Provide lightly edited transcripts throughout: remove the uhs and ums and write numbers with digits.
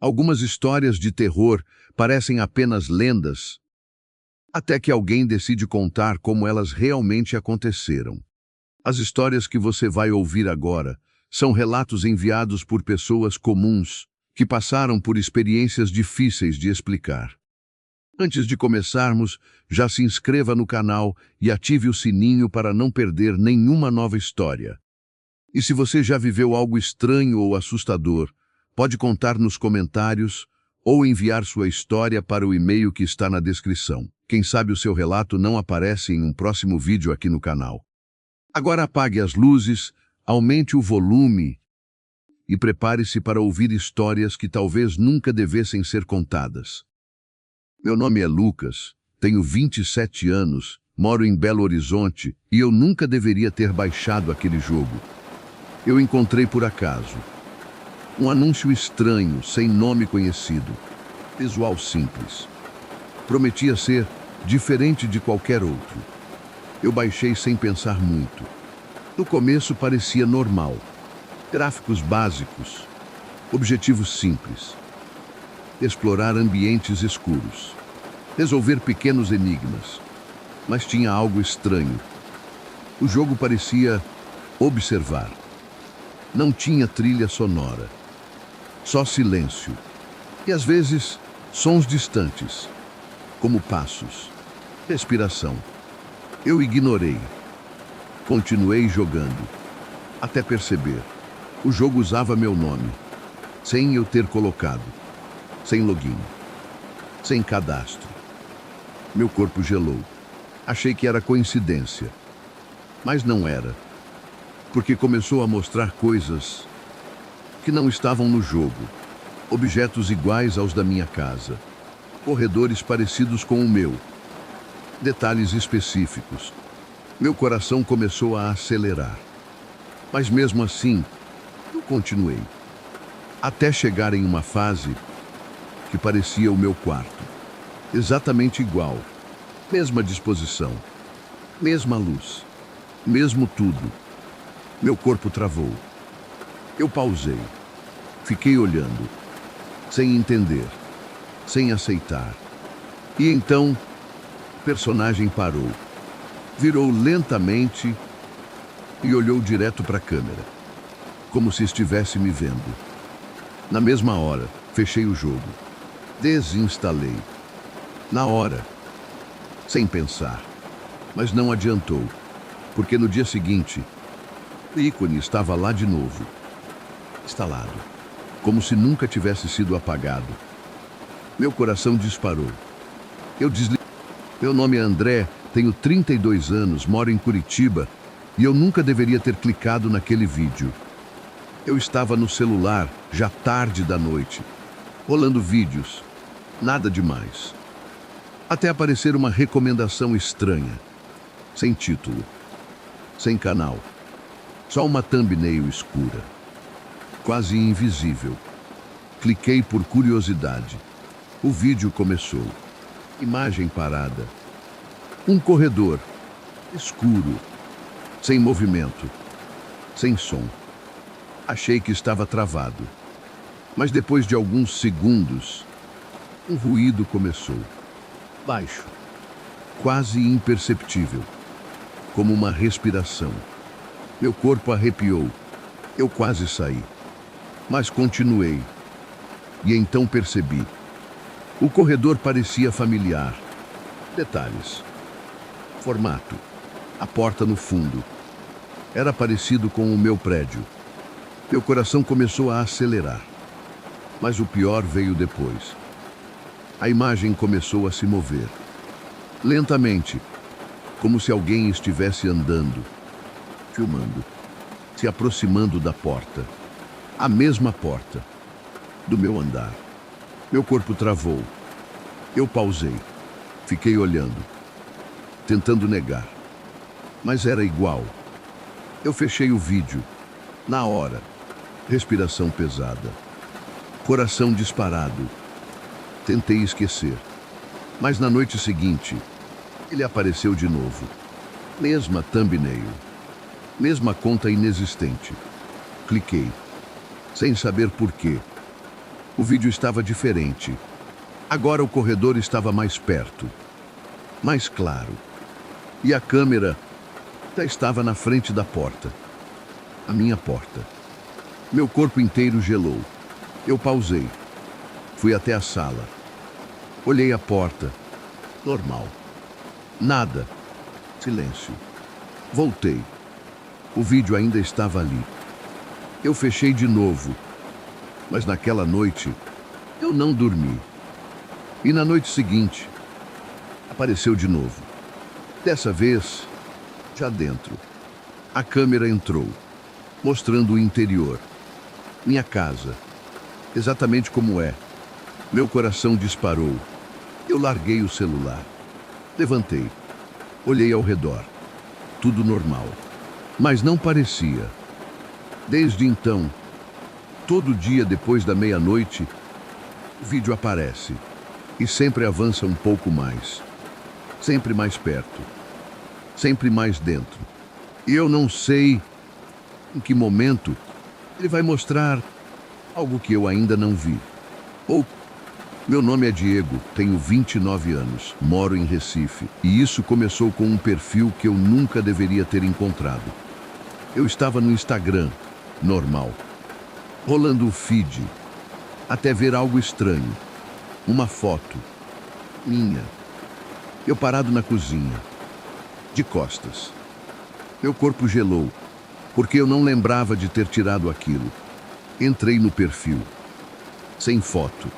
Algumas histórias de terror parecem apenas lendas, até que alguém decide contar como elas realmente aconteceram. As histórias que você vai ouvir agora são relatos enviados por pessoas comuns que passaram por experiências difíceis de explicar. Antes de começarmos, já se inscreva no canal e ative o sininho para não perder nenhuma nova história. E se você já viveu algo estranho ou assustador, pode contar nos comentários ou enviar sua história para o e-mail que está na descrição. Quem sabe o seu relato não aparece em um próximo vídeo aqui no canal. Agora apague as luzes, aumente o volume e prepare-se para ouvir histórias que talvez nunca devessem ser contadas. Meu nome é Lucas, tenho 27 anos, moro em Belo Horizonte e eu nunca deveria ter baixado aquele jogo. Eu encontrei por acaso um anúncio estranho, sem nome conhecido, visual simples. Prometia ser diferente de qualquer outro. Eu baixei sem pensar muito. No começo parecia normal. Gráficos básicos, objetivos simples. Explorar ambientes escuros. Resolver pequenos enigmas. Mas tinha algo estranho. O jogo parecia observar. Não tinha trilha sonora. Só silêncio. E às vezes, sons distantes, como passos, respiração. Eu ignorei. Continuei jogando, até perceber. O jogo usava meu nome, sem eu ter colocado, sem login, sem cadastro. Meu corpo gelou. Achei que era coincidência, mas não era, porque começou a mostrar coisas que não estavam no jogo. Objetos iguais aos da minha casa, corredores parecidos com o meu, detalhes específicos. Meu coração começou a acelerar, mas mesmo assim, eu continuei, até chegar em uma fase que parecia o meu quarto, exatamente igual, mesma disposição, mesma luz, mesmo tudo. Meu corpo travou. Eu pausei, fiquei olhando, sem entender, sem aceitar. E então, o personagem parou, virou lentamente e olhou direto para a câmera, como se estivesse me vendo. Na mesma hora, fechei o jogo, desinstalei. Na hora, sem pensar. Mas não adiantou, porque no dia seguinte, o ícone estava lá de novo, instalado, como se nunca tivesse sido apagado. Meu coração disparou. Eu desliguei. Meu nome é André, tenho 32 anos, moro em Curitiba e eu nunca deveria ter clicado naquele vídeo. Eu estava no celular, já tarde da noite, rolando vídeos, nada demais. Até aparecer uma recomendação estranha, sem título, sem canal, só uma thumbnail escura, quase invisível. Cliquei por curiosidade. O vídeo começou. Imagem parada. Um corredor, escuro, sem movimento, sem som. Achei que estava travado. Mas depois de alguns segundos, um ruído começou. Baixo, quase imperceptível, como uma respiração. Meu corpo arrepiou. Eu quase saí. Mas continuei. E então percebi. O corredor parecia familiar. Detalhes. Formato. A porta no fundo. Era parecido com o meu prédio. Meu coração começou a acelerar. Mas o pior veio depois. A imagem começou a se mover. Lentamente, como se alguém estivesse andando, filmando, se aproximando da porta. A mesma porta, do meu andar. Meu corpo travou. Eu pausei. Fiquei olhando, tentando negar. Mas era igual. Eu fechei o vídeo. Na hora. Respiração pesada. Coração disparado. Tentei esquecer. Mas na noite seguinte, ele apareceu de novo. Mesma thumbnail. Mesma conta inexistente. Cliquei, sem saber por quê. O vídeo estava diferente. Agora o corredor estava mais perto, mais claro. E a câmera já estava na frente da porta. A minha porta. Meu corpo inteiro gelou. Eu pausei. Fui até a sala. Olhei a porta. Normal. Nada. Silêncio. Voltei. O vídeo ainda estava ali. Eu fechei de novo. Mas naquela noite, eu não dormi. E na noite seguinte, apareceu de novo. Dessa vez, já dentro. A câmera entrou, mostrando o interior. Minha casa. Exatamente como é. Meu coração disparou. Eu larguei o celular. Levantei. Olhei ao redor. Tudo normal. Mas não parecia. Desde então, todo dia depois da meia-noite, o vídeo aparece. E sempre avança um pouco mais. Sempre mais perto. Sempre mais dentro. E eu não sei em que momento ele vai mostrar algo que eu ainda não vi. Ou, meu nome é Diego, tenho 29 anos, moro em Recife. E isso começou com um perfil que eu nunca deveria ter encontrado. Eu estava no Instagram, normal, rolando o feed, até ver algo estranho. Uma foto minha. Eu parado na cozinha, de costas. Meu corpo gelou, porque eu não lembrava de ter tirado aquilo. Entrei no perfil, sem foto,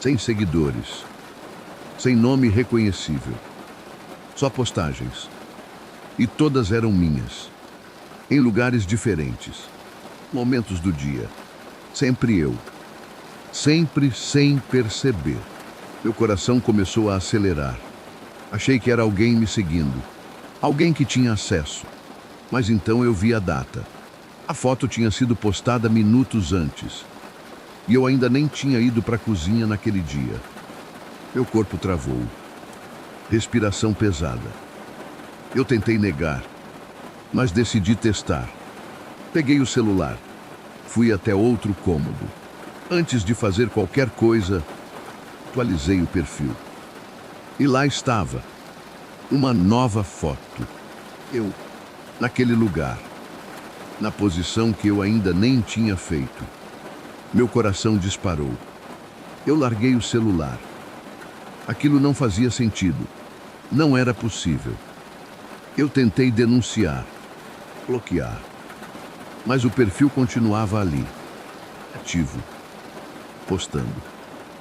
sem seguidores, sem nome reconhecível. Só postagens. E todas eram minhas, em lugares diferentes, momentos do dia. Sempre eu. Sempre sem perceber. Meu coração começou a acelerar. Achei que era alguém me seguindo. Alguém que tinha acesso. Mas então eu vi a data. A foto tinha sido postada minutos antes. E eu ainda nem tinha ido para a cozinha naquele dia. Meu corpo travou. Respiração pesada. Eu tentei negar, mas decidi testar. Peguei o celular. Fui até outro cômodo. Antes de fazer qualquer coisa, atualizei o perfil. E lá estava, uma nova foto. Eu, naquele lugar, na posição que eu ainda nem tinha feito. Meu coração disparou. Eu larguei o celular. Aquilo não fazia sentido. Não era possível. Eu tentei denunciar, bloquear. Mas o perfil continuava ali, ativo, postando.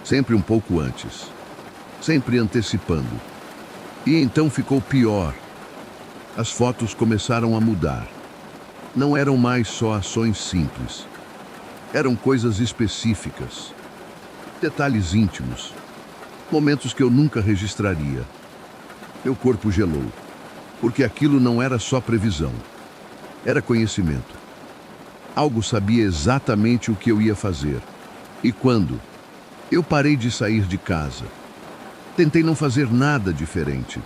Sempre um pouco antes. Sempre antecipando. E então ficou pior. As fotos começaram a mudar. Não eram mais só ações simples. Eram coisas específicas. Detalhes íntimos. Momentos que eu nunca registraria. Meu corpo gelou. Porque aquilo não era só previsão. Era conhecimento. Algo sabia exatamente o que eu ia fazer. E quando? Eu parei de sair de casa. Tentei não fazer nada diferente.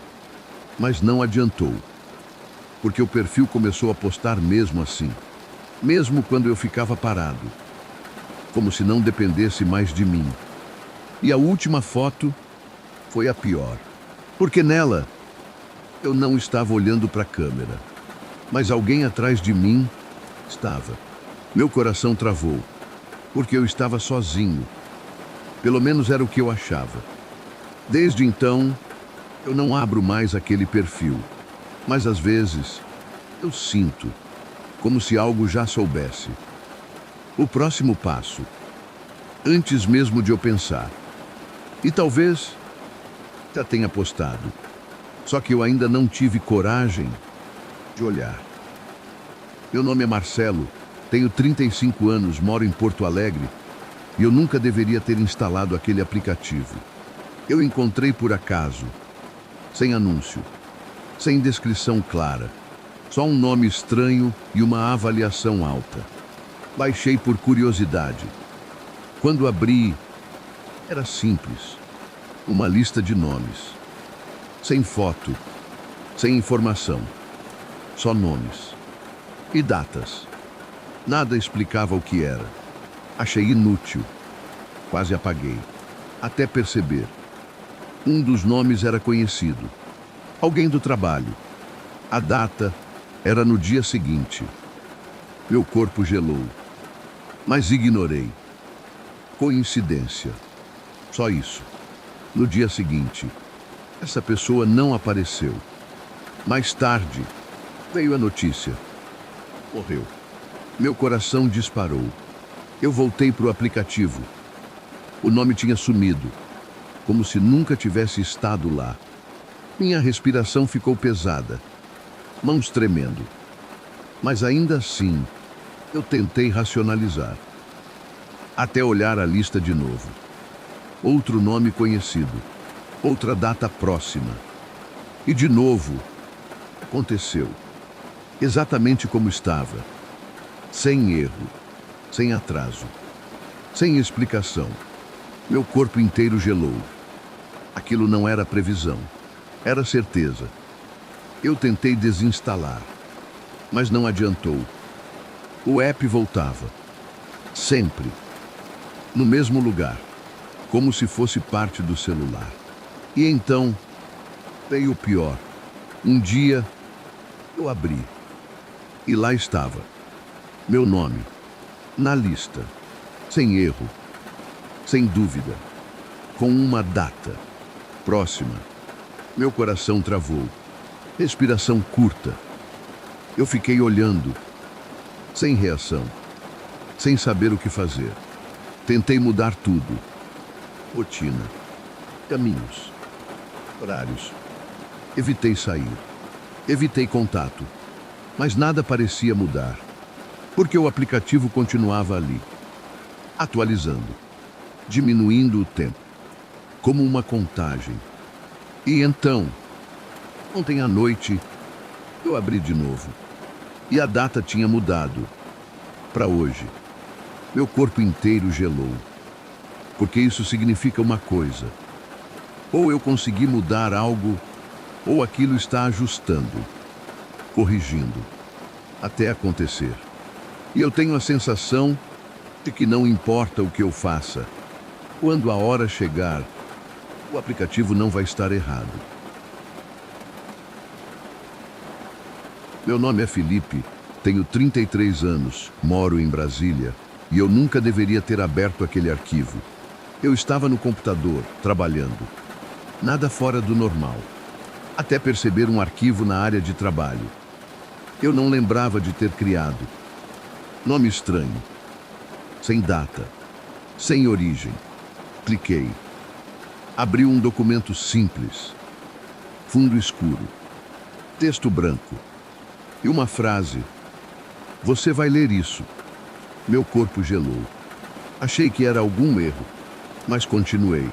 Mas não adiantou. Porque o perfil começou a postar mesmo assim. Mesmo quando eu ficava parado. Como se não dependesse mais de mim. E a última foto foi a pior. Porque nela, eu não estava olhando para a câmera. Mas alguém atrás de mim estava. Meu coração travou. Porque eu estava sozinho. Pelo menos era o que eu achava. Desde então, eu não abro mais aquele perfil. Mas às vezes, eu sinto, como se algo já soubesse. O próximo passo, antes mesmo de eu pensar. E talvez já tenha postado. Só que eu ainda não tive coragem de olhar. Meu nome é Marcelo, tenho 35 anos, moro em Porto Alegre. E eu nunca deveria ter instalado aquele aplicativo. Eu encontrei por acaso, sem anúncio, sem descrição clara, só um nome estranho e uma avaliação alta. Baixei por curiosidade. Quando abri, era simples, uma lista de nomes, sem foto, sem informação, só nomes e datas. Nada explicava o que era. Achei inútil. Quase apaguei, até perceber. Um dos nomes era conhecido. Alguém do trabalho. A data era no dia seguinte. Meu corpo gelou, mas ignorei. Coincidência. Só isso. No dia seguinte, essa pessoa não apareceu. Mais tarde, veio a notícia. Morreu. Meu coração disparou. Eu voltei para o aplicativo. O nome tinha sumido, como se nunca tivesse estado lá. Minha respiração ficou pesada, mãos tremendo. Mas ainda assim, eu tentei racionalizar. Até olhar a lista de novo. Outro nome conhecido, outra data próxima. E de novo, aconteceu. Exatamente como estava. Sem erro, sem atraso, sem explicação. Meu corpo inteiro gelou. Aquilo não era previsão, era certeza. Eu tentei desinstalar, mas não adiantou. O app voltava. Sempre. No mesmo lugar, como se fosse parte do celular. E então, veio o pior. Um dia, eu abri. E lá estava. Meu nome. Na lista. Sem erro. Sem dúvida. Com uma data. Próxima. Meu coração travou. Respiração curta. Eu fiquei olhando. Sem reação. Sem saber o que fazer. Tentei mudar tudo. Rotina. Caminhos. Horários. Evitei sair. Evitei contato. Mas nada parecia mudar. Porque o aplicativo continuava ali. Atualizando. Diminuindo o tempo. Como uma contagem. E então, ontem à noite, eu abri de novo. E a data tinha mudado. Para hoje. Meu corpo inteiro gelou. Porque isso significa uma coisa. Ou eu consegui mudar algo, ou aquilo está ajustando, corrigindo, até acontecer. E eu tenho a sensação de que não importa o que eu faça, quando a hora chegar, o aplicativo não vai estar errado. Meu nome é Felipe, tenho 33 anos, moro em Brasília, e eu nunca deveria ter aberto aquele arquivo. Eu estava no computador, trabalhando. Nada fora do normal. Até perceber um arquivo na área de trabalho. Eu não lembrava de ter criado. Nome estranho. Sem data. Sem origem. Cliquei. Abri um documento simples. Fundo escuro. Texto branco. E uma frase. Você vai ler isso. Meu corpo gelou. Achei que era algum erro, mas continuei.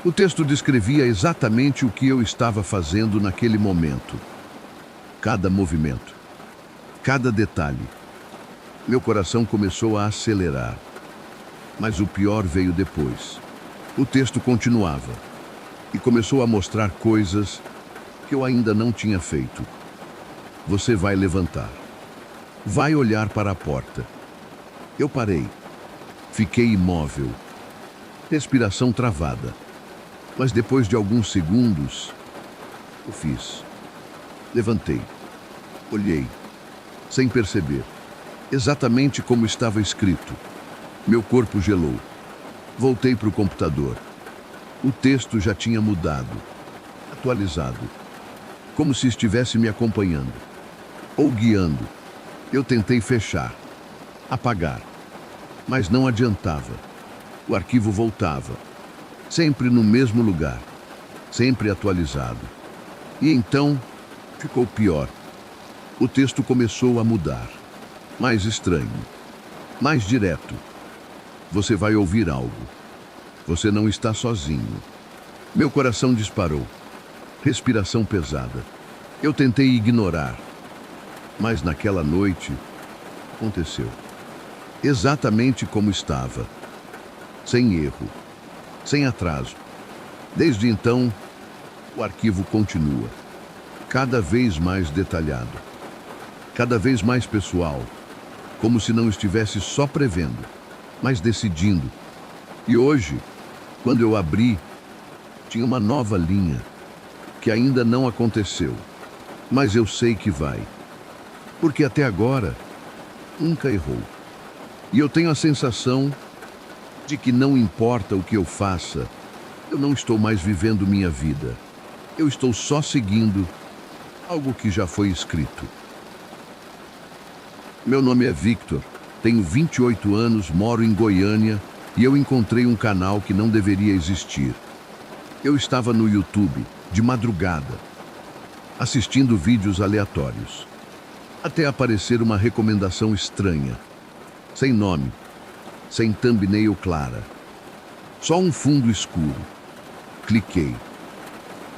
O texto descrevia exatamente o que eu estava fazendo naquele momento. Cada movimento. Cada detalhe. Meu coração começou a acelerar. Mas o pior veio depois. O texto continuava. E começou a mostrar coisas que eu ainda não tinha feito. Você vai levantar. Vai olhar para a porta. Eu parei. Fiquei imóvel. Respiração travada. Mas depois de alguns segundos, eu fiz. Levantei. Olhei. Sem perceber. Exatamente como estava escrito. Meu corpo gelou. Voltei para o computador. O texto já tinha mudado. Atualizado. Como se estivesse me acompanhando. Ou guiando. Eu tentei fechar. Apagar. Mas não adiantava. O arquivo voltava. Sempre no mesmo lugar. Sempre atualizado. E então, ficou pior. O texto começou a mudar. Mais estranho. Mais direto. Você vai ouvir algo. Você não está sozinho. Meu coração disparou. Respiração pesada. Eu tentei ignorar. Mas naquela noite, aconteceu. Exatamente como estava. Sem erro. Sem atraso. Desde então, o arquivo continua. Cada vez mais detalhado. Cada vez mais pessoal. Como se não estivesse só prevendo, mas decidindo. E hoje, quando eu abri, tinha uma nova linha, que ainda não aconteceu. Mas eu sei que vai, porque até agora, nunca errou. E eu tenho a sensação de que não importa o que eu faça, eu não estou mais vivendo minha vida. Eu estou só seguindo algo que já foi escrito. Meu nome é Victor, tenho 28 anos, moro em Goiânia e eu encontrei um canal que não deveria existir. Eu estava no YouTube, de madrugada, assistindo vídeos aleatórios, até aparecer uma recomendação estranha, sem nome, sem thumbnail clara, só um fundo escuro. Cliquei.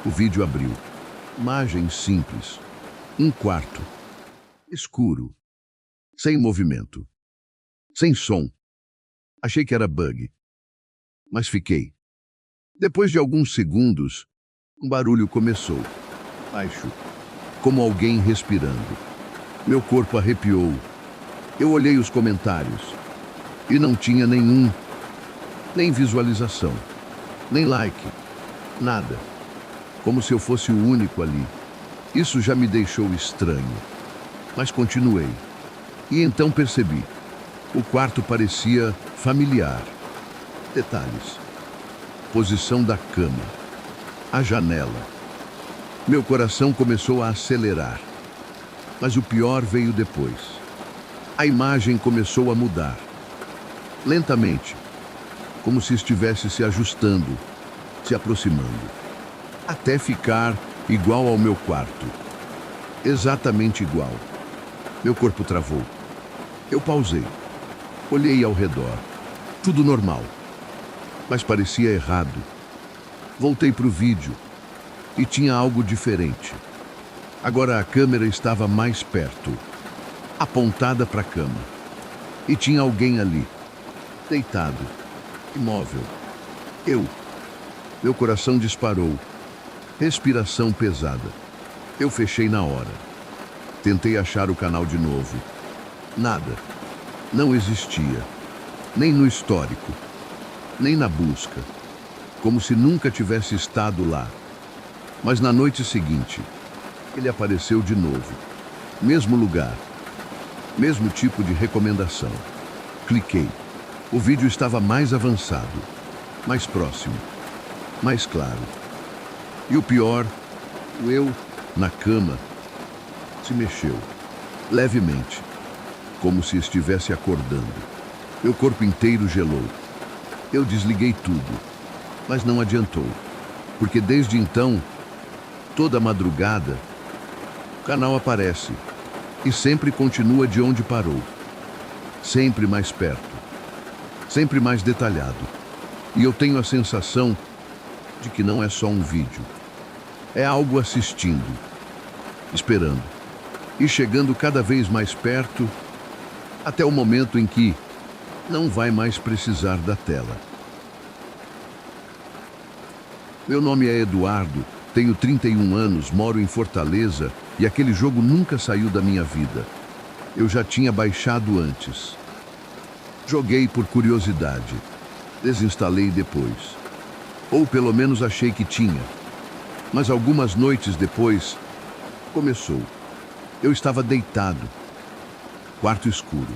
O vídeo abriu. Imagem simples. Um quarto. Escuro. Sem movimento. Sem som. Achei que era bug. Mas fiquei. Depois de alguns segundos, um barulho começou. Baixo. Como alguém respirando. Meu corpo arrepiou. Eu olhei os comentários. E não tinha nenhum. Nem visualização. Nem like. Nada. Como se eu fosse o único ali. Isso já me deixou estranho. Mas continuei. E então percebi. O quarto parecia familiar. Detalhes. Posição da cama. A janela. Meu coração começou a acelerar. Mas o pior veio depois. A imagem começou a mudar. Lentamente. Como se estivesse se ajustando, se aproximando. Até ficar igual ao meu quarto. Exatamente igual. Meu corpo travou. Eu pausei. Olhei ao redor. Tudo normal. Mas parecia errado. Voltei para o vídeo. E tinha algo diferente. Agora a câmera estava mais perto. Apontada para a cama. E tinha alguém ali. Deitado. Imóvel. Eu. Meu coração disparou. Respiração pesada. Eu fechei na hora. Tentei achar o canal de novo. Nada. Não existia. Nem no histórico. Nem na busca. Como se nunca tivesse estado lá. Mas na noite seguinte, ele apareceu de novo. Mesmo lugar. Mesmo tipo de recomendação. Cliquei. O vídeo estava mais avançado. Mais próximo. Mais claro. E o pior, o eu, na cama, se mexeu, levemente, como se estivesse acordando. Meu corpo inteiro gelou. Eu desliguei tudo, mas não adiantou, porque desde então, toda madrugada, o canal aparece e sempre continua de onde parou. Sempre mais perto, sempre mais detalhado. E eu tenho a sensação de que não é só um vídeo. É algo assistindo, esperando e chegando cada vez mais perto até o momento em que não vai mais precisar da tela. Meu nome é Eduardo, tenho 31 anos, moro em Fortaleza e aquele jogo nunca saiu da minha vida. Eu já tinha baixado antes. Joguei por curiosidade, desinstalei depois. Ou pelo menos achei que tinha. Mas algumas noites depois, começou. Eu estava deitado. Quarto escuro.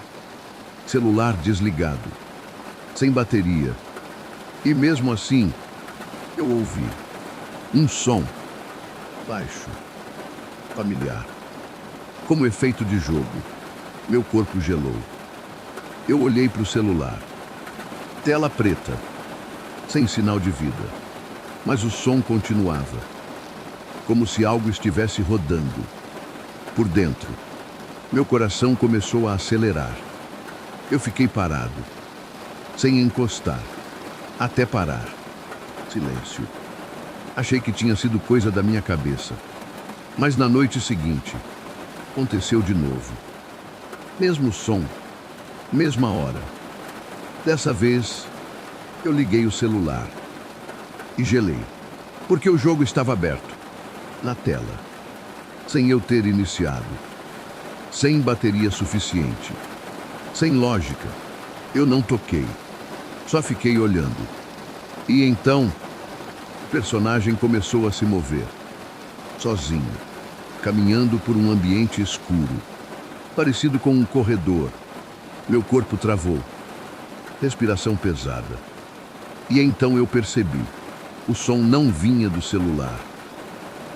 Celular desligado. Sem bateria. E mesmo assim, eu ouvi. Um som. Baixo. Familiar. Como efeito de jogo. Meu corpo gelou. Eu olhei para o celular. Tela preta. Sem sinal de vida. Mas o som continuava. Como se algo estivesse rodando. Por dentro. Meu coração começou a acelerar. Eu fiquei parado. Sem encostar. Até parar. Silêncio. Achei que tinha sido coisa da minha cabeça. Mas na noite seguinte, aconteceu de novo. Mesmo som. Mesma hora. Dessa vez, eu liguei o celular. E gelei. Porque o jogo estava aberto. Na tela. Sem eu ter iniciado. Sem bateria suficiente. Sem lógica. Eu não toquei. Só fiquei olhando. E então, o personagem começou a se mover, sozinho, caminhando por um ambiente escuro, parecido com um corredor. Meu corpo travou, respiração pesada. E então eu percebi. O som não vinha do celular.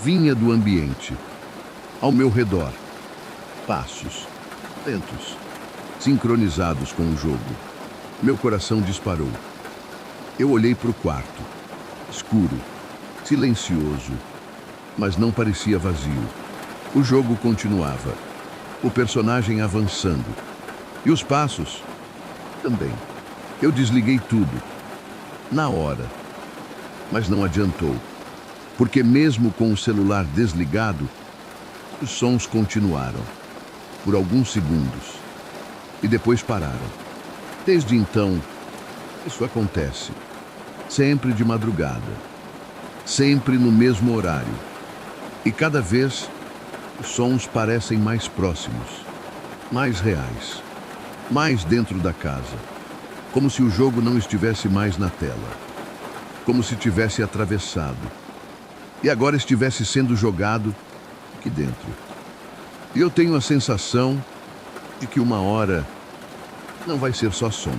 Vinha do ambiente. Ao meu redor. Passos. Lentos. Sincronizados com o jogo. Meu coração disparou. Eu olhei para o quarto. Escuro. Silencioso. Mas não parecia vazio. O jogo continuava. O personagem avançando. E os passos também. Eu desliguei tudo. Na hora. Mas não adiantou. Porque mesmo com o celular desligado, os sons continuaram. Por alguns segundos. E depois pararam. Desde então, isso acontece. Sempre de madrugada. Sempre no mesmo horário. E cada vez, os sons parecem mais próximos. Mais reais. Mais dentro da casa. Como se o jogo não estivesse mais na tela. Como se tivesse atravessado. E agora estivesse sendo jogado aqui dentro. E eu tenho a sensação de que uma hora não vai ser só som.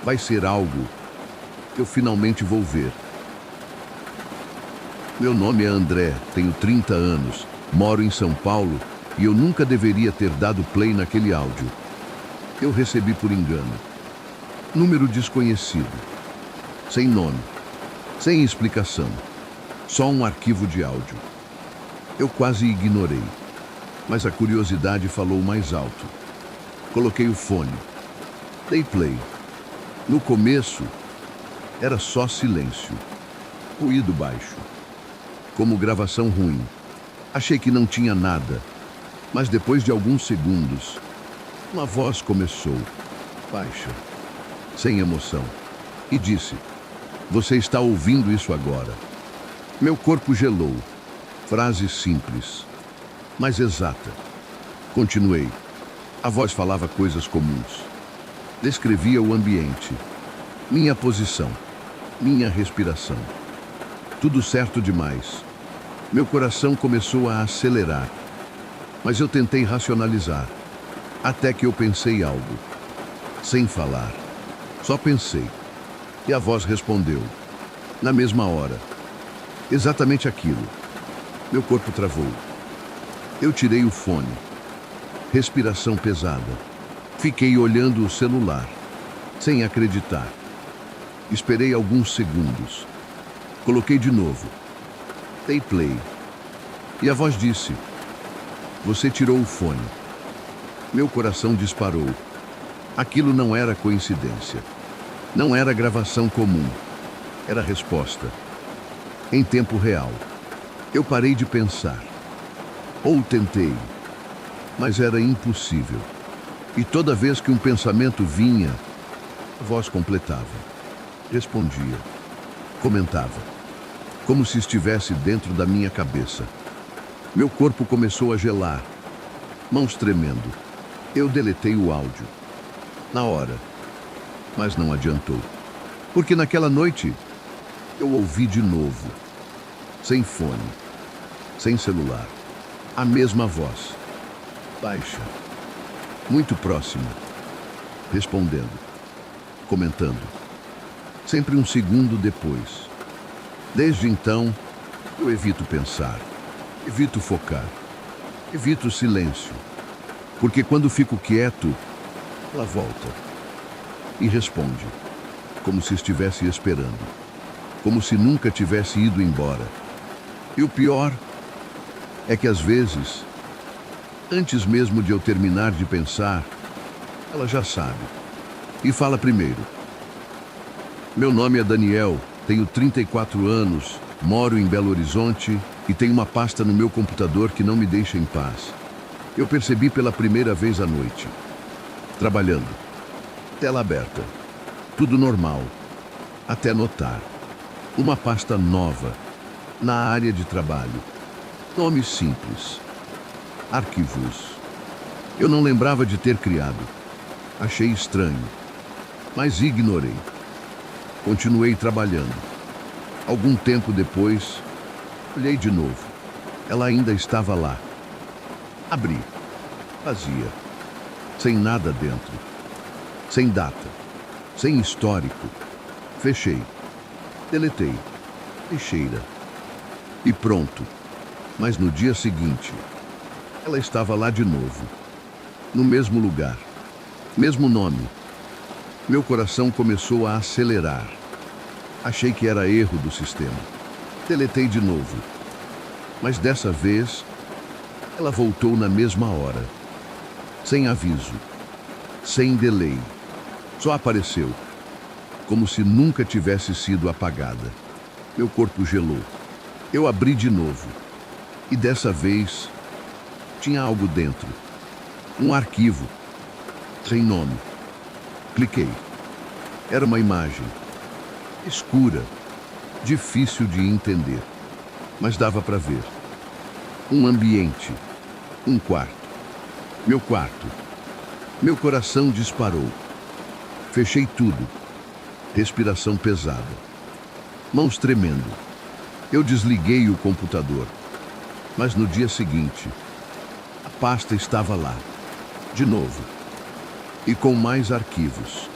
Vai ser algo que eu finalmente vou ver. Meu nome é André, tenho 30 anos, moro em São Paulo e eu nunca deveria ter dado play naquele áudio. Eu recebi por engano. Número desconhecido. Sem nome. Sem explicação. Só um arquivo de áudio. Eu quase ignorei. Mas a curiosidade falou mais alto. Coloquei o fone. Dei play. No começo, era só silêncio. Ruído baixo. Como gravação ruim. Achei que não tinha nada. Mas depois de alguns segundos, uma voz começou. Baixa. Sem emoção. E disse: "Você está ouvindo isso agora." Meu corpo gelou. Frase simples, mas exata. Continuei. A voz falava coisas comuns. Descrevia o ambiente. Minha posição. Minha respiração. Tudo certo demais. Meu coração começou a acelerar. Mas eu tentei racionalizar. Até que eu pensei algo. Sem falar. Só pensei. E a voz respondeu. Na mesma hora. Exatamente aquilo. Meu corpo travou. Eu tirei o fone. Respiração pesada. Fiquei olhando o celular. Sem acreditar. Esperei alguns segundos. Coloquei de novo. Dei play. E a voz disse: "Você tirou o fone." Meu coração disparou. Aquilo não era coincidência. Não era gravação comum. Era resposta. Em tempo real. Eu parei de pensar. Ou tentei. Mas era impossível. E toda vez que um pensamento vinha, a voz completava. Respondia. Comentava. Como se estivesse dentro da minha cabeça. Meu corpo começou a gelar. Mãos tremendo. Eu deletei o áudio. Na hora. Mas não adiantou. Porque naquela noite, eu ouvi de novo. Sem fone. Sem celular. A mesma voz. Baixa. Muito próxima. Respondendo. Comentando. Sempre um segundo depois. Desde então, eu evito pensar. Evito focar. Evito o silêncio. Porque quando fico quieto, ela volta. E responde. Como se estivesse esperando. Como se nunca tivesse ido embora. E o pior é que às vezes, antes mesmo de eu terminar de pensar, ela já sabe. E fala primeiro. Meu nome é Daniel, tenho 34 anos, moro em Belo Horizonte e tenho uma pasta no meu computador que não me deixa em paz. Eu percebi pela primeira vez à noite. Trabalhando. Tela aberta. Tudo normal. Até notar. Uma pasta nova. Na área de trabalho. Nome simples. Arquivos. Eu não lembrava de ter criado. Achei estranho. Mas ignorei. Continuei trabalhando. Algum tempo depois, olhei de novo. Ela ainda estava lá. Abri. Vazia. Sem nada dentro. Sem data. Sem histórico. Fechei. Deletei. Lixeira. E pronto. Mas no dia seguinte, ela estava lá de novo. No mesmo lugar. Mesmo nome. Meu coração começou a acelerar. Achei que era erro do sistema. Deletei de novo. Mas dessa vez, ela voltou na mesma hora. Sem aviso. Sem delay. Só apareceu. Como se nunca tivesse sido apagada. Meu corpo gelou. Eu abri de novo. E dessa vez, tinha algo dentro. Um arquivo. Sem nome. Cliquei. Era uma imagem. Escura. Difícil de entender. Mas dava para ver. Um ambiente. Um quarto. Meu quarto. Meu coração disparou. Fechei tudo. Respiração pesada. Mãos tremendo. Eu desliguei o computador. Mas no dia seguinte, a pasta estava lá. De novo. E com mais arquivos.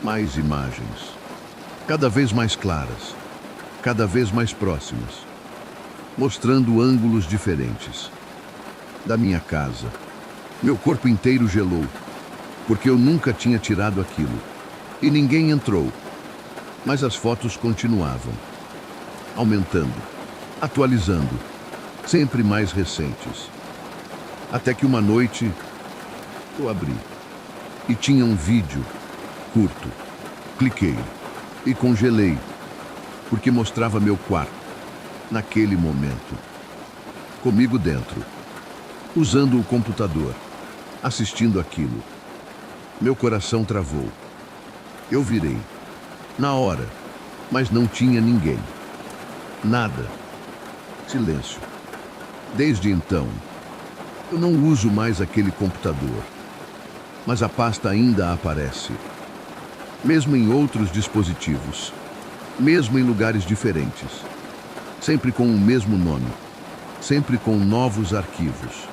Mais imagens. Cada vez mais claras. Cada vez mais próximas. Mostrando ângulos diferentes. Da minha casa. Meu corpo inteiro gelou. Porque eu nunca tinha tirado aquilo. E ninguém entrou. Mas as fotos continuavam. Aumentando. Atualizando. Sempre mais recentes. Até que uma noite, eu abri. E tinha um vídeo curto. Cliquei. E congelei. Porque mostrava meu quarto. Naquele momento. Comigo dentro. Usando o computador. Assistindo aquilo. Meu coração travou. Eu virei. Na hora. Mas não tinha ninguém. Nada. Silêncio. Desde então, eu não uso mais aquele computador. Mas a pasta ainda aparece. Mesmo em outros dispositivos. Mesmo em lugares diferentes. Sempre com o mesmo nome. Sempre com novos arquivos.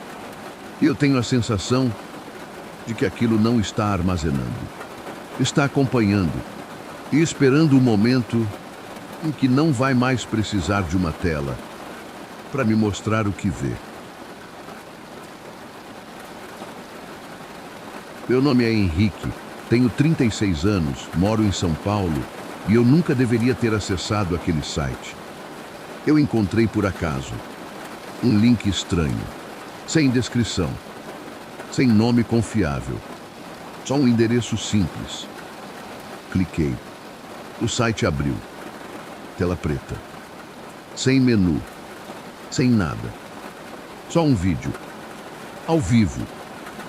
E eu tenho a sensação de que aquilo não está armazenando. Está acompanhando e esperando o momento em que não vai mais precisar de uma tela para me mostrar o que vê. Meu nome é Henrique, tenho 36 anos, moro em São Paulo e eu nunca deveria ter acessado aquele site. Eu encontrei por acaso um link estranho, sem descrição, sem nome confiável, só um endereço simples. Cliquei. O site abriu. Tela preta. Sem menu. Sem nada. Só um vídeo. Ao vivo.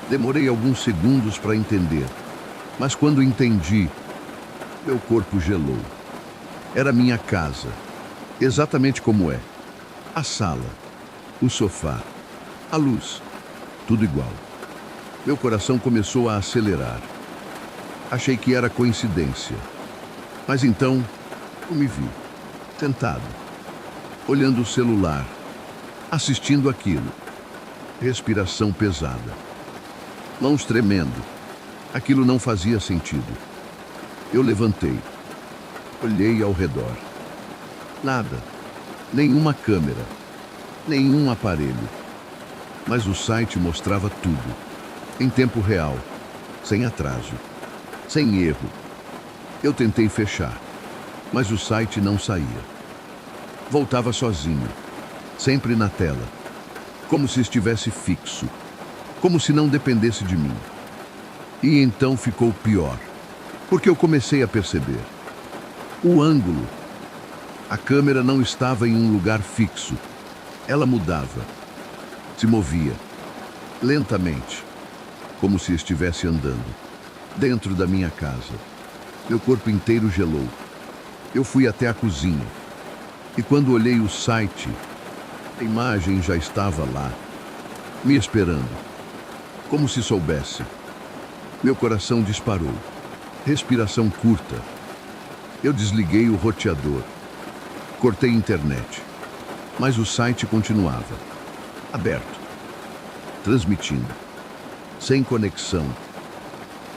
Demorei alguns segundos para entender. Mas quando entendi, meu corpo gelou. Era minha casa. Exatamente como é. A sala. O sofá. A luz. Tudo igual. Meu coração começou a acelerar. Achei que era coincidência. Mas então, eu me vi. Sentado. Olhando o celular. Assistindo aquilo. Respiração pesada. Mãos tremendo. Aquilo não fazia sentido. Eu levantei. Olhei ao redor. Nada. Nenhuma câmera. Nenhum aparelho. Mas o site mostrava tudo. Em tempo real. Sem atraso. Sem erro. Eu tentei fechar. Mas o site não saía. Voltava sozinho. Sempre na tela. Como se estivesse fixo. Como se não dependesse de mim. E então ficou pior. Porque eu comecei a perceber. O ângulo. A câmera não estava em um lugar fixo. Ela mudava. Se movia. Lentamente. Como se estivesse andando. Dentro da minha casa. Meu corpo inteiro gelou. Eu fui até a cozinha. E quando olhei o site, a imagem já estava lá. Me esperando. Como se soubesse. Meu coração disparou. Respiração curta. Eu desliguei o roteador, cortei a internet, mas o site continuava, aberto, transmitindo, sem conexão,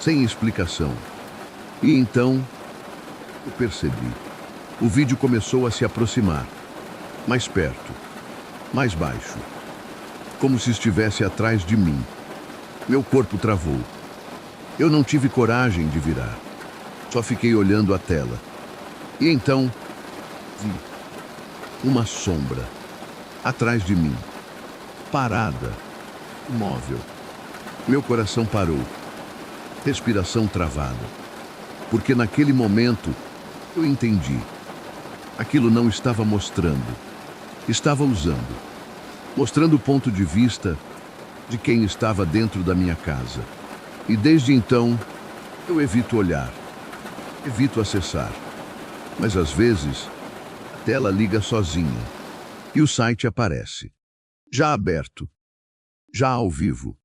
sem explicação. E então, eu percebi. O vídeo começou a se aproximar, mais perto, mais baixo, como se estivesse atrás de mim. Meu corpo travou. Eu não tive coragem de virar. Só fiquei olhando a tela. E então, vi uma sombra atrás de mim, parada, imóvel. Meu coração parou, respiração travada, porque naquele momento eu entendi. Aquilo não estava mostrando, estava usando, mostrando o ponto de vista de quem estava dentro da minha casa. E desde então, eu evito olhar, evito acessar. Mas às vezes, a tela liga sozinha e o site aparece, já aberto, já ao vivo,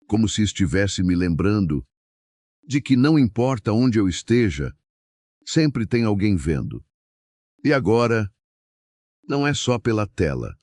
como se estivesse me lembrando de que não importa onde eu esteja, sempre tem alguém vendo. E agora, não é só pela tela.